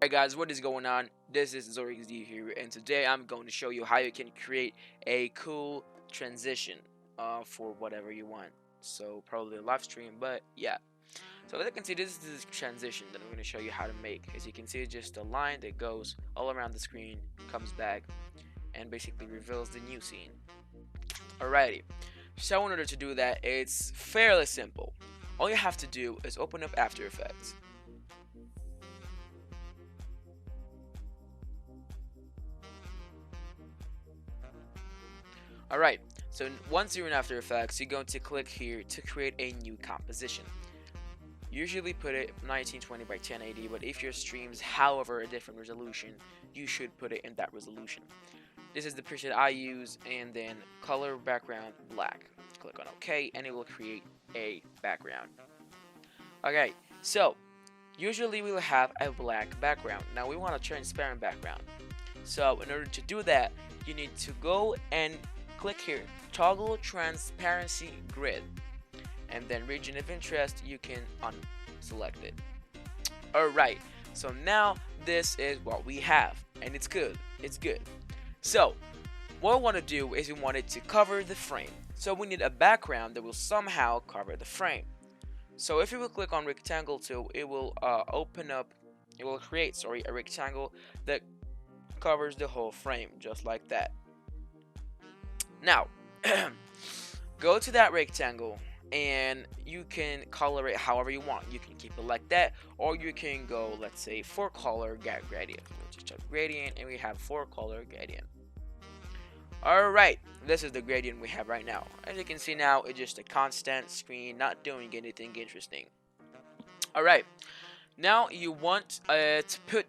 Hey guys, what is going on? This is 𝐭𝐸𝐸 here, and today I'm going to show you how you can create a cool transition for whatever you want. So probably a live stream, but yeah. So as you can see, this is the transition that I'm going to show you how to make. As you can see, it's just a line that goes all around the screen, comes back, and basically reveals the new scene. Alrighty. So in order to do that, it's fairly simple. All you have to do is open up After Effects. Alright, so once you're in After Effects, you're going to click here to create a new composition. Usually put it 1920 by 1080, but if your streams however a different resolution, you should put it in that resolution. This is the preset I use, and then color background black. Click on OK, and it will create a background. Okay, so usually we'll have a black background. Now we want a transparent background. So in order to do that, you need to go and click here, toggle transparency grid, and then region of interest, you can unselect it. Alright, so now this is what we have, and it's good. So what we want to do is we want it to cover the frame. So we need a background that will somehow cover the frame. So if you will click on rectangle tool, it will create a rectangle that covers the whole frame, just like that. Now, go to that rectangle and you can color it however you want. You can keep it like that, or you can go, let's say, 4-color gradient. We'll just type gradient, and we have 4-color gradient. Alright, this is the gradient we have right now. As you can see now, it's just a constant screen, not doing anything interesting. Alright, now you want to put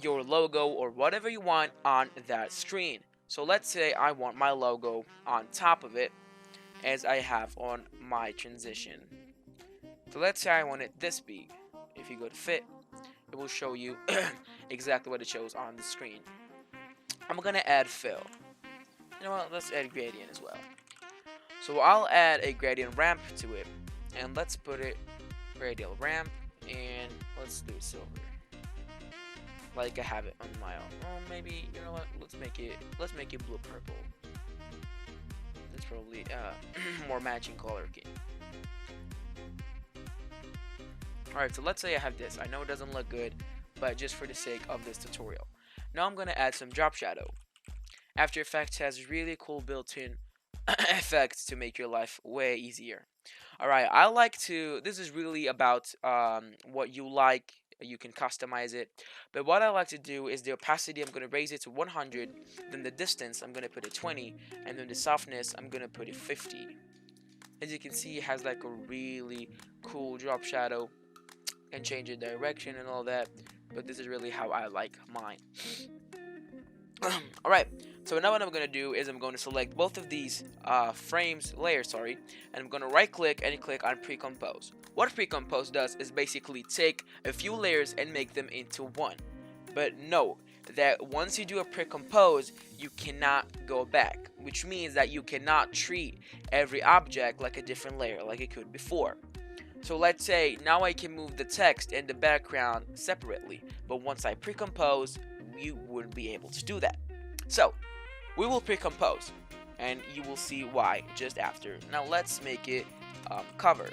your logo or whatever you want on that screen. So let's say I want my logo on top of it, as I have on my transition. So let's say I want it this big. If you go to fit, it will show you exactly what it shows on the screen. I'm gonna add fill. You know what, let's add gradient as well. So I'll add a gradient ramp to it, and let's put it radial ramp, and let's do silver, like I have it on my own. Or maybe, you know what, let's make it blue purple. That's probably more matching color scheme. Alright, so let's say I have this. I know it doesn't look good, but just for the sake of this tutorial. Now I'm gonna add some drop shadow. After Effects has really cool built-in effects to make your life way easier. Alright, this is really about what you like. You can customize it, but what I like to do is the opacity, I'm going to raise it to 100, then the distance I'm going to put it 20, and then the softness I'm going to put it 50. As you can see, it has like a really cool drop shadow, and change the direction and all that, but this is really how I like mine. Alright, so now what I'm going to do is I'm going to select both of these layers, and I'm going to right click and click on pre-compose. What pre-compose does is basically take a few layers and make them into one. But note that once you do a pre-compose, you cannot go back, which means that you cannot treat every object like a different layer like it could before. So let's say now I can move the text and the background separately, but once I pre-compose, you wouldn't be able to do that. So we will pre-compose, and you will see why just after. Now let's make it cover,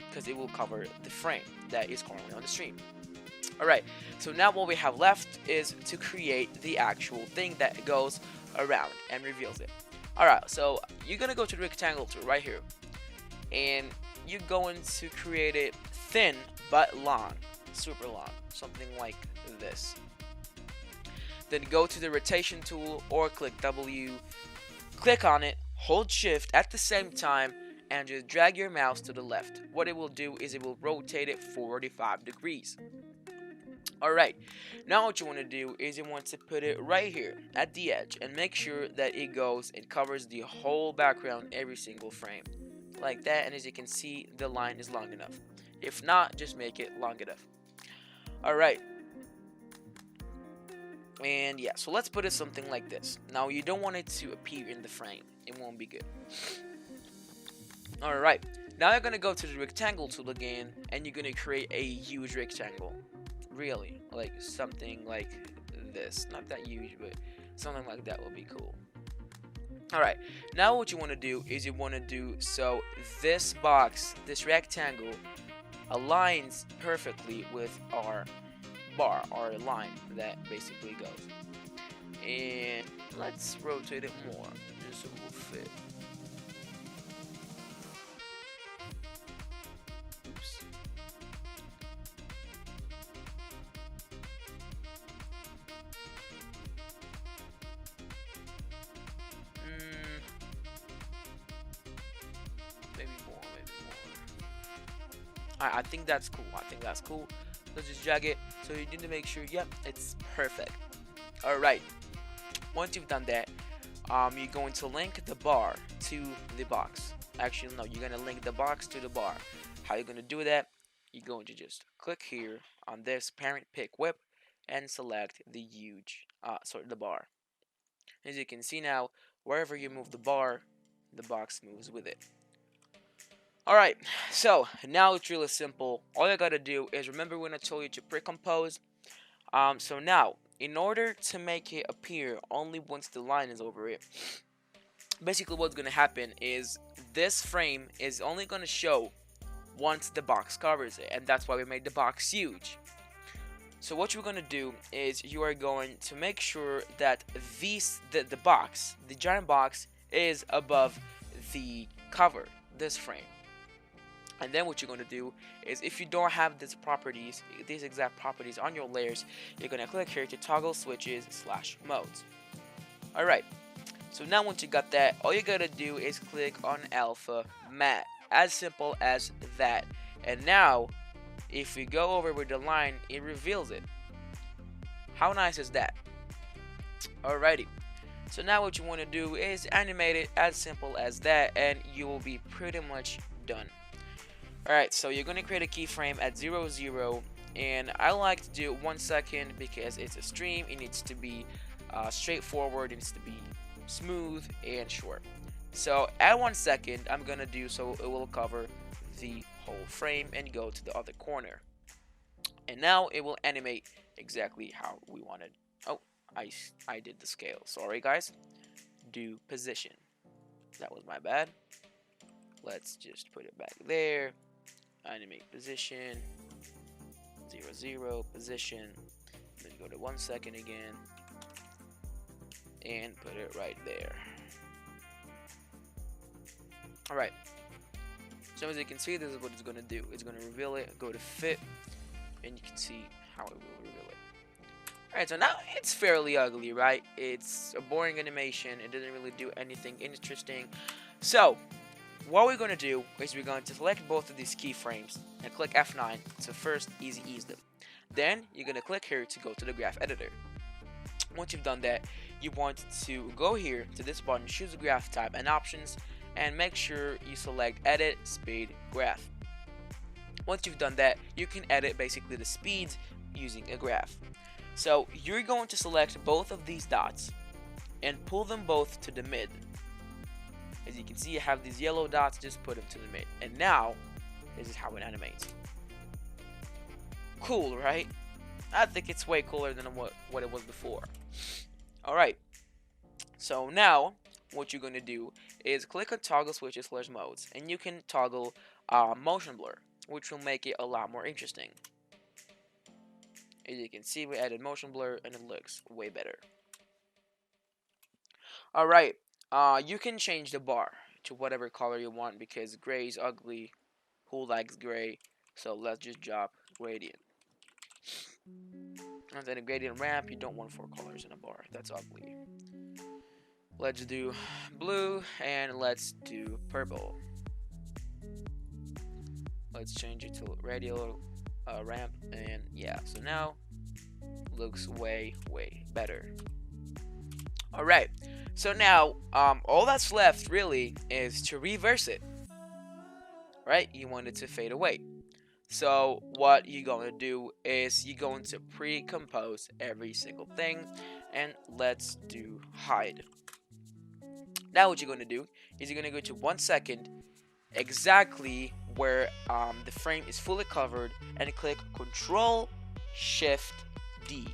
because it will cover the frame that is currently on the stream. Alright, so now what we have left is to create the actual thing that goes around and reveals it. Alright, so you're gonna go to the rectangle tool right here, and you're going to create it thin but long, super long, something like this. Then go to the rotation tool or click W, click on it, hold shift at the same time, and just drag your mouse to the left. What it will do is it will rotate it 45 degrees. Alright, now what you want to do is you want to put it right here at the edge and make sure that it goes and covers the whole background, every single frame. Like that, and as you can see, the line is long enough. If not, just make it long enough. Alright. And yeah, so let's put it something like this. Now you don't want it to appear in the frame. It won't be good. Alright, now you're going to go to the rectangle tool again, and you're going to create a huge rectangle. really, like something like this. Not that huge, but something like that would be cool. Alright, now what you want to do is you want to do so this box, this rectangle, aligns perfectly with our bar, our line that basically goes. And let's rotate it more, just so it will fit. Oops. Maybe more, maybe more. I think that's cool. I think that's cool. Let's just drag it. So you need to make sure, yep, it's perfect. Alright. Once you've done that, you're going to link the bar to the box. Actually, no, you're going to link the box to the bar. How you're going to do that? You're going to just click here on this parent pick whip and select the huge, the bar. As you can see now, wherever you move the bar, the box moves with it. Alright, so now it's really simple. All you gotta do is remember when I told you to pre-compose. So now, in order to make it appear only once the line is over it, basically what's gonna happen is this frame is only gonna show once the box covers it, and that's why we made the box huge. So what you're gonna do is you are going to make sure that the box, the giant box, is above the cover, this frame. And then what you're going to do is, if you don't have these exact properties on your layers, you're going to click here to toggle switches / modes. Alright, so now once you got that, all you got to do is click on alpha matte. As simple as that. And now, if we go over with the line, it reveals it. How nice is that? Alrighty. So now what you want to do is animate it as simple as that, and you will be pretty much done. Alright, so you're going to create a keyframe at 0, 0, and I like to do 1 second because it's a stream. It needs to be straightforward, it needs to be smooth and short. So at 1 second, I'm going to do so it will cover the whole frame and go to the other corner. And now it will animate exactly how we wanted. Oh, I did the scale. Sorry guys. Do position. That was my bad. Let's just put it back there. Animate position, 0, 0, position, then go to 1 second again, and put it right there. Alright, so as you can see, this is what it's going to do. It's going to reveal it, go to fit, and you can see how it will reveal it. Alright, so now it's fairly ugly, right? It's a boring animation, it doesn't really do anything interesting. So what we're going to do is we're going to select both of these keyframes and click F9 to first ease them. Then you're going to click here to go to the graph editor. Once you've done that, you want to go here to this button, choose the graph type and options, and make sure you select edit speed graph. Once you've done that, you can edit basically the speeds using a graph. So you're going to select both of these dots and pull them both to the mid. As you can see, you have these yellow dots, just put them to the mid. And now, this is how it animates. Cool, right? I think it's way cooler than what it was before. Alright, so now, what you're going to do is click on toggle switches / modes. And you can toggle motion blur, which will make it a lot more interesting. As you can see, we added motion blur, and it looks way better. Alright. You can change the bar to whatever color you want because gray is ugly. Who likes gray? So let's just drop gradient. And then a gradient ramp, you don't want 4 colors in a bar. That's ugly. Let's do blue and let's do purple. Let's change it to radial ramp, and yeah, so now looks way better. Alright, so now all that's left really is to reverse it. Right? You want it to fade away. So what you're going to do is you're going to pre-compose every single thing, and let's do hide. Now what you're going to do is you're going to go to 1 second exactly where the frame is fully covered and click Control Shift D.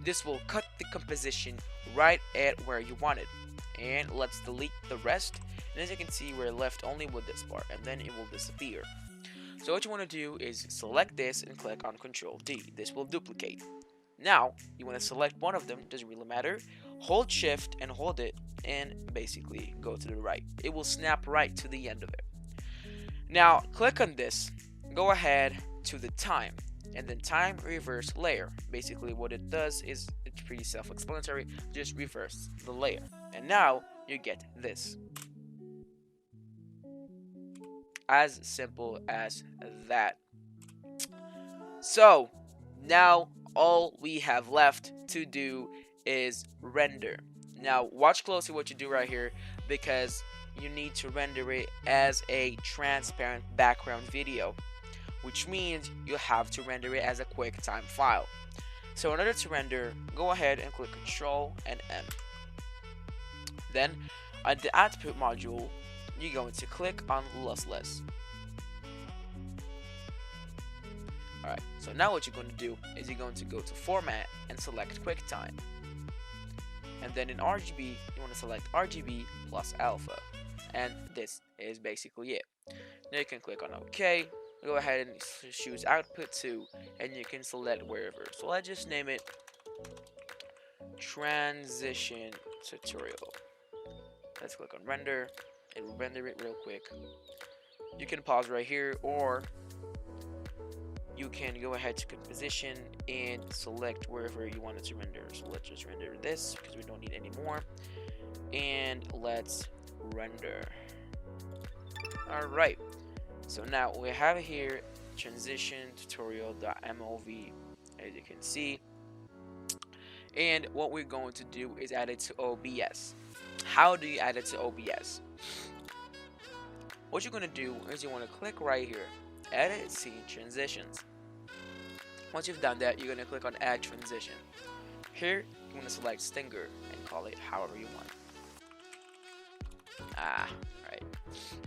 This will cut the composition right at where you want it. And let's delete the rest. And as you can see, we're left only with this part, and then it will disappear. So what you want to do is select this and click on Control D. This will duplicate. Now you want to select one of them, doesn't really matter. Hold Shift and hold it, and basically go to the right. It will snap right to the end of it. Now click on this, go ahead to the time, and then time reverse layer. Basically what it does is, it's pretty self-explanatory, just reverse the layer. And now you get this. As simple as that. So now all we have left to do is render. Now watch closely what you do right here, because you need to render it as a transparent background video, which means you have to render it as a QuickTime file. So in order to render, go ahead and click Control and M. Then on the output module, you're going to click on lossless. Alright, so now what you're going to do is you're going to go to Format and select QuickTime. And then in RGB, you want to select RGB plus alpha. And this is basically it. Now you can click on OK. Go ahead and choose output 2, and you can select wherever. So let's just name it Transition Tutorial. Let's click on render. It will render it real quick. You can pause right here, or you can go ahead to composition and select wherever you want it to render. So let's just render this because we don't need any more. And let's render. Alright, so now we have here transition tutorial.mov, as you can see. And what we're going to do is add it to OBS. How do you add it to OBS? What you're going to do is you want to click right here, edit scene transitions. Once you've done that, you're going to click on add transition. Here you want to select Stinger and call it however you want. Right.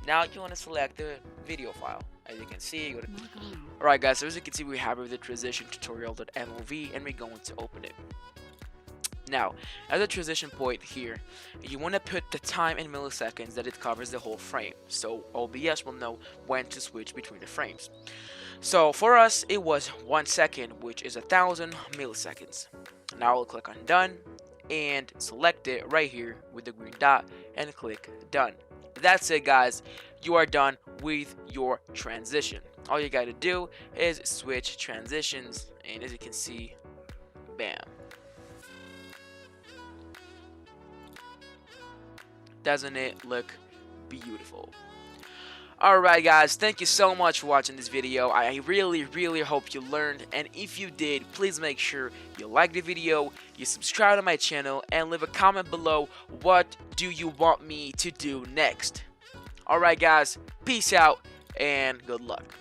Now you want to select the video file. As you can see, you go to alright guys, so as you can see, we have the transition tutorial.mov, and we're going to open it. Now, at the transition point here, you want to put the time in milliseconds that it covers the whole frame, so OBS will know when to switch between the frames. So for us, it was 1 second, which is 1000 milliseconds. Now we'll click on done and select it right here with the green dot and click done. That's it guys, you are done with your transition. All you gotta do is switch transitions, and as you can see, bam. Doesn't it look beautiful? Alright guys, thank you so much for watching this video. I really hope you learned, and if you did, please make sure you like the video, you subscribe to my channel, and leave a comment below what do you want me to do next. Alright guys, peace out and good luck.